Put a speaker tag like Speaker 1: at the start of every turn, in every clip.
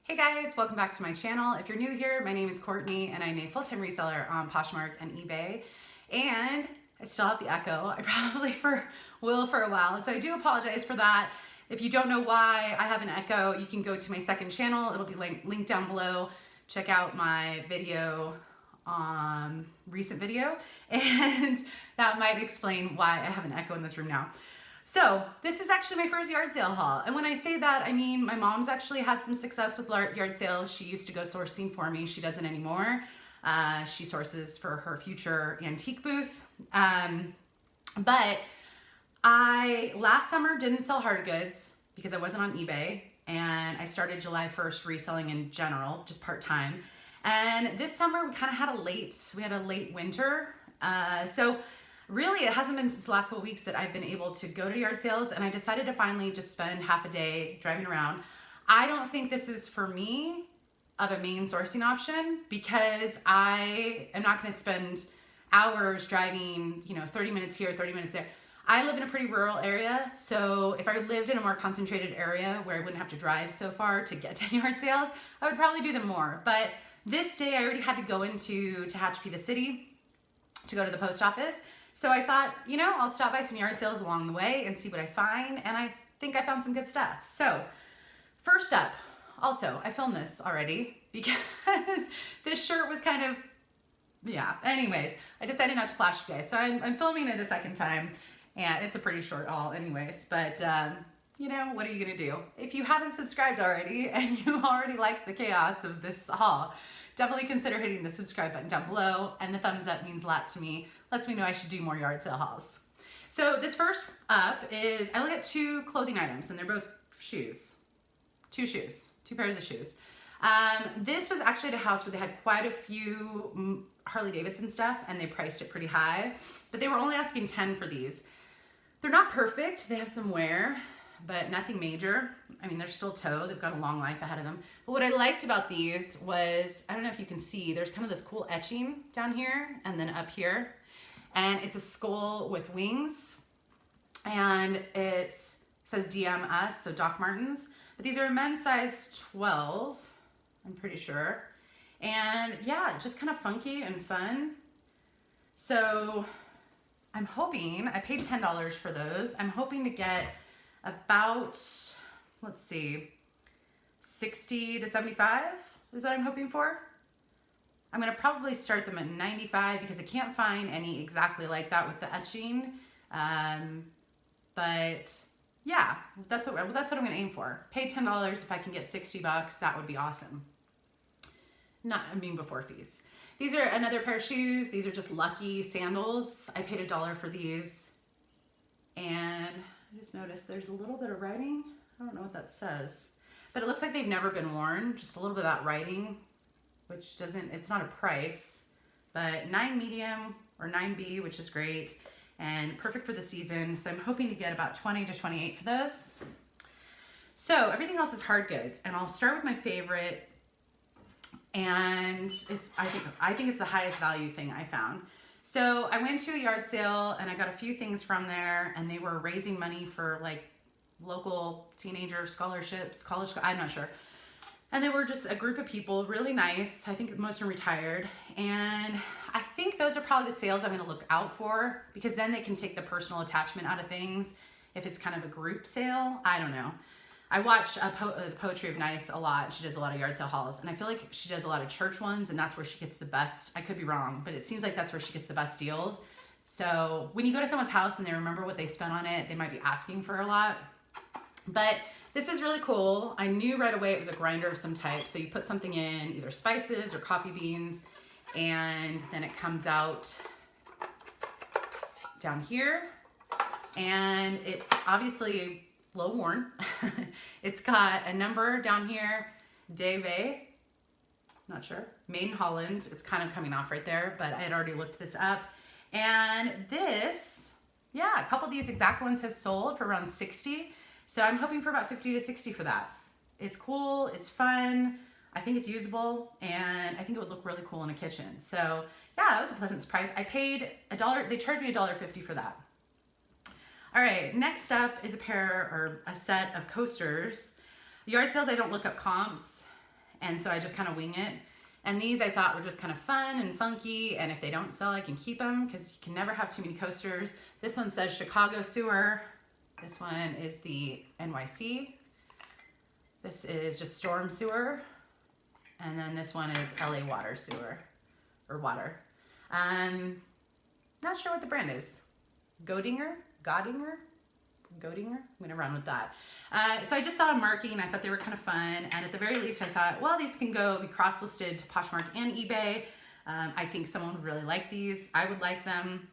Speaker 1: Hey guys, welcome back to my channel. If you're new here, my name is Courtney and I'm a full-time reseller on Poshmark and eBay. And I still have the echo. I probably will for a while, so I do apologize for that. If you don't know why I have an echo, you can go to my second channel. It'll be linked down below. Check out my video, recent video, and that might explain why I have an echo in this room now. So this is actually my first yard sale haul. And when I say that, I mean my mom's actually had some success with yard sales. She used to go sourcing for me. She doesn't anymore. She sources for her future antique booth. But I, last summer, didn't sell hard goods because I wasn't on eBay. And I started July 1st reselling in general, just part-time. And this summer we kind of had a late winter. So really, it hasn't been since the last couple weeks that I've been able to go to yard sales, and I decided to finally just spend half a day driving around. I don't think this is for me of a main sourcing option because I am not going to spend hours driving, 30 minutes here, 30 minutes there. I live in a pretty rural area, so if I lived in a more concentrated area where I wouldn't have to drive so far to get to yard sales, I would probably do them more. But this day I already had to go into Tehachapi, the city, to go to the post office. So I thought, I'll stop by some yard sales along the way and see what I find, and I think I found some good stuff. So first up, also, I filmed this already because this shirt was kind of, anyways, I decided not to flash you guys. So I'm filming it a second time, and it's a pretty short haul anyways, but what are you gonna do? If you haven't subscribed already and you already like the chaos of this haul, definitely consider hitting the subscribe button down below, and the thumbs up means a lot to me. Lets me know I should do more yard sale hauls. So this first up is, I only got two clothing items, and they're both shoes. Two pairs of shoes. This was actually at a house where they had quite a few Harley Davidson stuff, and they priced it pretty high, but they were only asking $10 for these. They're not perfect, they have some wear, but nothing major. I mean, they're still toe, they've got a long life ahead of them. But what I liked about these was, I don't know if you can see, there's kind of this cool etching down here and then up here. And it's a skull with wings, and it says DM us, so Doc Martens. But these are men's size 12, I'm pretty sure. And yeah, just kind of funky and fun. So I'm hoping, I paid $10 for those. I'm hoping to get about, let's see, 60 to 75 is what I'm hoping for. I'm gonna probably start them at 95 because I can't find any exactly like that with the etching. But yeah, that's what I'm gonna aim for. Pay $10 if I can get 60 bucks, that would be awesome. Before fees. These are another pair of shoes. These are just lucky sandals. I paid $1 for these. And I just noticed there's a little bit of writing. I don't know what that says, but it looks like they've never been worn. Just a little bit of that writing, which it's not a price, but 9 medium or 9B, which is great and perfect for the season. So I'm hoping to get about 20 to 28 for those. So everything else is hard goods, and I'll start with my favorite, and I think it's the highest value thing I found. So I went to a yard sale and I got a few things from there, and they were raising money for like local teenager scholarships, college, I'm not sure. And they were just a group of people, really nice. I think most are retired. And I think those are probably the sales I'm gonna look out for, because then they can take the personal attachment out of things if it's kind of a group sale. I don't know. I watch the Poetry of Nice a lot. She does a lot of yard sale hauls, and I feel like she does a lot of church ones, and that's where she gets the best. I could be wrong, but it seems like that's where she gets the best deals. So when you go to someone's house and they remember what they spent on it, they might be asking for a lot. But this is really cool. I knew right away it was a grinder of some type. So you put something in, either spices or coffee beans, and then it comes out down here. And it obviously low worn. It's got a number down here, Dave, not sure, made in Holland. It's kind of coming off right there, but I had already looked this up. And this, a couple of these exact ones have sold for around 60. So I'm hoping for about 50 to 60 for that. It's cool, it's fun, I think it's usable, and I think it would look really cool in a kitchen. So yeah, that was a pleasant surprise. I paid $1, they charged me $1.50 for that. All right, next up is a set of coasters. Yard sales, I don't look up comps. And so I just kind of wing it. And these I thought were just kind of fun and funky. And if they don't sell, I can keep them because you can never have too many coasters. This one says Chicago Sewer. This one is the NYC. This is just Storm Sewer. And then this one is LA Water Sewer, or Water. Not sure what the brand is. Godinger? I'm gonna run with that. So I just saw a marking. I thought they were kind of fun. And at the very least, I thought, well, these can be cross-listed to Poshmark and eBay. I think someone would really like these. I would like them.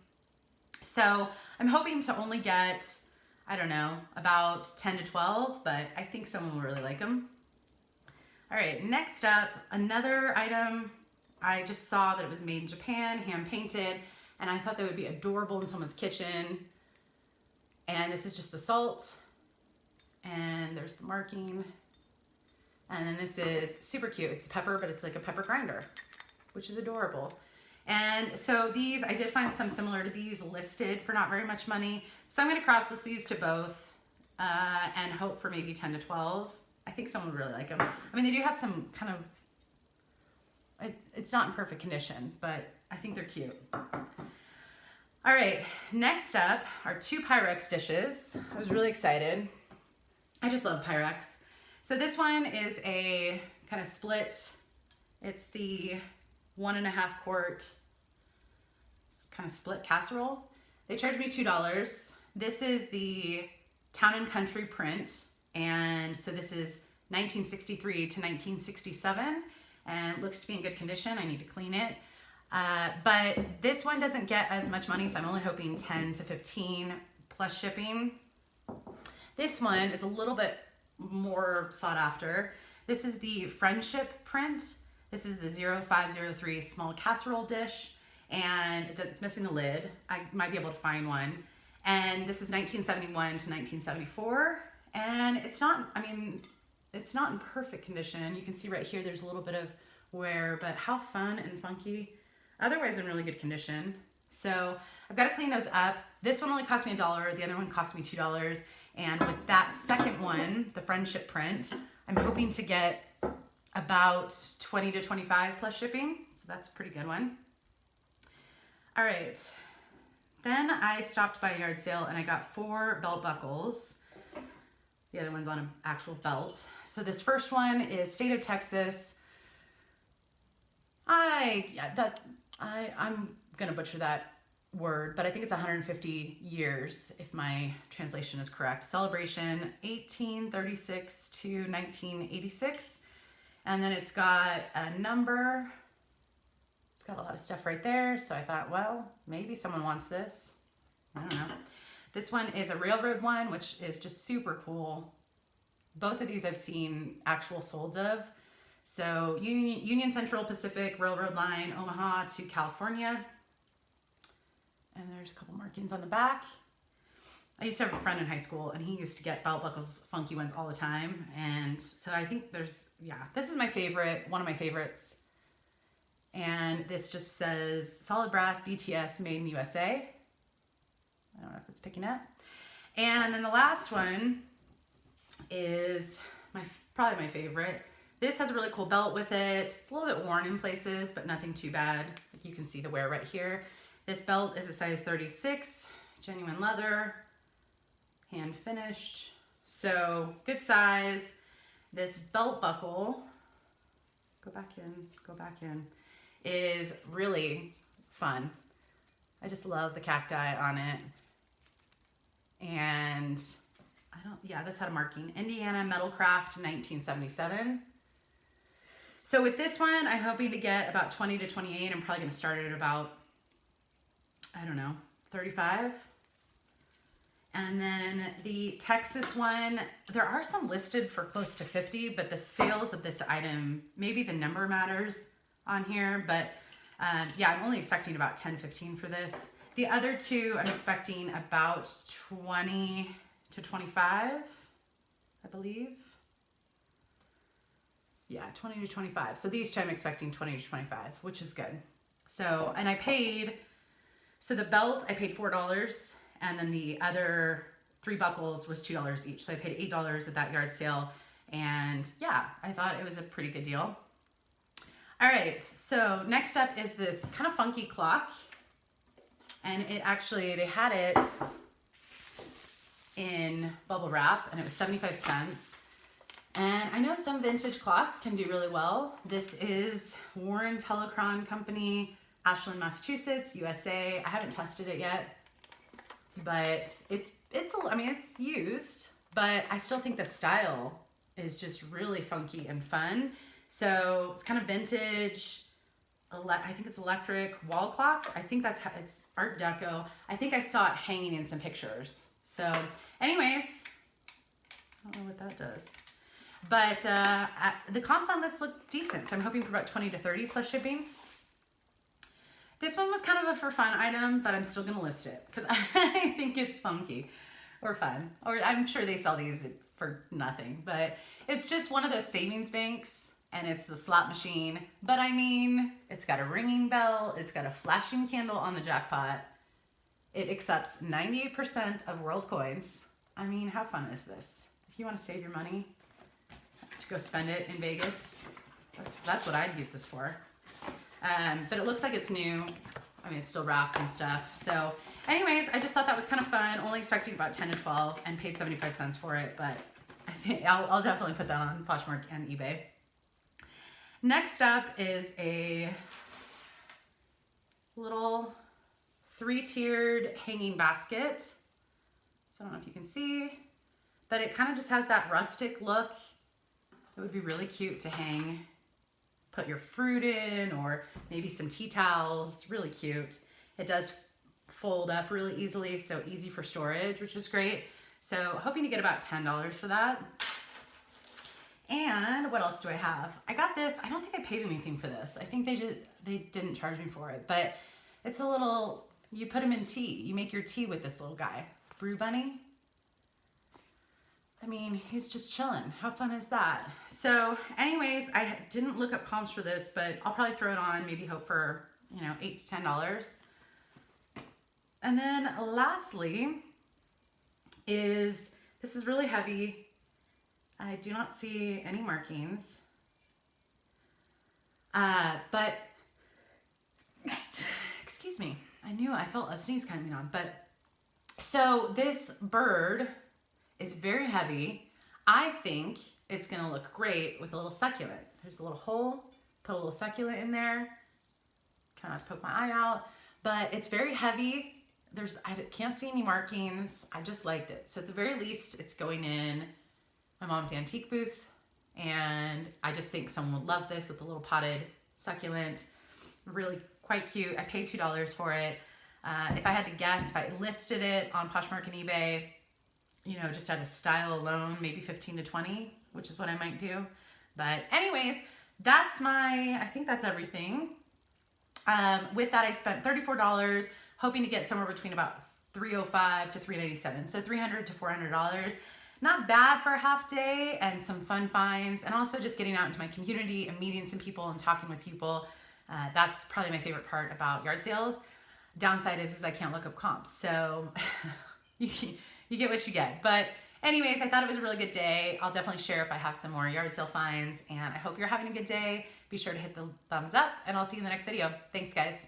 Speaker 1: So I'm hoping to only get, I don't know, about 10 to 12, but I think someone will really like them. All right, next up, another item. I just saw that it was made in Japan, hand painted, and I thought that would be adorable in someone's kitchen. And this is just the salt, and there's the marking. And then this is super cute. It's pepper, but it's like a pepper grinder, which is adorable. And so these, I did find some similar to these listed for not very much money. So I'm gonna cross-list these to both and hope for maybe 10 to 12. I think someone would really like them. I mean, they do have some kind of, it's not in perfect condition, but I think they're cute. All right, next up are 2 Pyrex dishes. I was really excited. I just love Pyrex. So this one is a kind of split. It's the 1.5 quart kind of split casserole. They charged me $2. This is the Town and Country print. And so this is 1963 to 1967 and looks to be in good condition. I need to clean it. But this one doesn't get as much money, so I'm only hoping 10 to 15 plus shipping. This one is a little bit more sought after. This is the Friendship print. This is the 0503 small casserole dish, and it's missing the lid. I might be able to find one. And this is 1971 to 1974. And it's not, I mean, it's not in perfect condition. You can see right here, there's a little bit of wear, but how fun and funky. Otherwise in really good condition. So I've got to clean those up. This one only cost me $1. The other one cost me $2. And with that second one, the Friendship print, I'm hoping to get about 20 to 25 plus shipping. So that's a pretty good one. All right. Then I stopped by a yard sale and I got 4 belt buckles. The other one's on an actual belt. So this first one is State of Texas. I'm gonna butcher that word, but I think it's 150 years if my translation is correct. Celebration 1836 to 1986. And then it's got a number. It's got a lot of stuff right there. So I thought, well, maybe someone wants this. I don't know. This one is a railroad one, which is just super cool. Both of these I've seen actual solds of. So Union Central Pacific Railroad line, Omaha to California. And there's a couple markings on the back. I used to have a friend in high school and he used to get belt buckles, funky ones all the time. And so I think this is my favorite, one of my favorites. And this just says solid brass BTS made in the USA. I don't know if it's picking up. And then the last one is probably my favorite. This has a really cool belt with it. It's a little bit worn in places, but nothing too bad. Like you can see the wear right here. This belt is a size 36, genuine leather, hand finished. So good size. This belt buckle, go back in, is really fun. I just love the cacti on it. And this had a marking, Indiana Metalcraft 1977. So with this one, I'm hoping to get about 20 to 28. I'm probably gonna start it at about, 35. And then the Texas one, there are some listed for close to 50, but the sales of this item, maybe the number matters on here, but I'm only expecting about 10, 15 for this. The other two, I'm expecting about 20 to 25, I believe. Yeah, 20 to 25. So these two I'm expecting 20 to 25, which is good. So, and so the belt, I paid $4, and then the other 3 buckles was $2 each. So I paid $8 at that yard sale, And yeah, I thought it was a pretty good deal. All right, so next up is this kind of funky clock. And it actually, they had it in bubble wrap and it was 75 cents. And I know some vintage clocks can do really well. This is Warren Telecron Company, Ashland, Massachusetts, USA. I haven't tested it yet, but it's used, but I still think the style is just really funky and fun. So it's kind of vintage. I think it's electric wall clock. I think it's Art Deco. I think I saw it hanging in some pictures. So anyways, I don't know what that does. But the comps on this look decent. So I'm hoping for about 20 to 30 plus shipping. This one was kind of a for fun item, but I'm still gonna list it because I think it's funky or fun. Or I'm sure they sell these for nothing, but it's just one of those savings banks and it's the slot machine. But I mean, it's got a ringing bell. It's got a flashing candle on the jackpot. It accepts 98% of world coins. I mean, how fun is this? If you want to save your money to go spend it in Vegas, that's what I'd use this for. But it looks like it's new. I mean, it's still wrapped and stuff. So anyways, I just thought that was kind of fun. Only expecting about 10 to 12 and paid 75 cents for it. But I think I'll definitely put that on Poshmark and eBay. Next up is a little 3-tiered hanging basket. So I don't know if you can see, but it kind of just has that rustic look. It would be really cute to hang, put your fruit in, or maybe some tea towels. It's really cute. It does fold up really easily, so easy for storage, which is great. So hoping to get about $10 for that. And what else do I have? I got this. I don't think I paid anything for this. I think they didn't charge me for it, but it's a little, you put them in tea. You make your tea with this little guy. Brew Bunny. I mean, he's just chilling. How fun is that? So anyways, I didn't look up comps for this, but I'll probably throw it on, maybe hope for, $8 to $10. And then lastly this is really heavy. I do not see any markings. But, excuse me. I felt a sneeze coming on, but so this bird is very heavy. I think it's gonna look great with a little succulent. There's a little hole, put a little succulent in there. Try not to poke my eye out, but it's very heavy. I can't see any markings. I just liked it. So at the very least, it's going in my mom's antique booth, and I just think someone would love this with a little potted succulent. Really quite cute. I paid $2 for it. If I had to guess, if I listed it on Poshmark and eBay, just out of style alone, maybe 15 to 20, which is what I might do. But anyways, I think that's everything. With that, I spent $34, hoping to get somewhere between about $305 to $397. So $300 to $400. Not bad for a half day, and some fun finds, and also just getting out into my community and meeting some people and talking with people. That's probably my favorite part about yard sales. Downside is I can't look up comps. So you get what you get. But anyways, I thought it was a really good day. I'll definitely share if I have some more yard sale finds, and I hope you're having a good day. Be sure to hit the thumbs up, and I'll see you in the next video. Thanks, guys.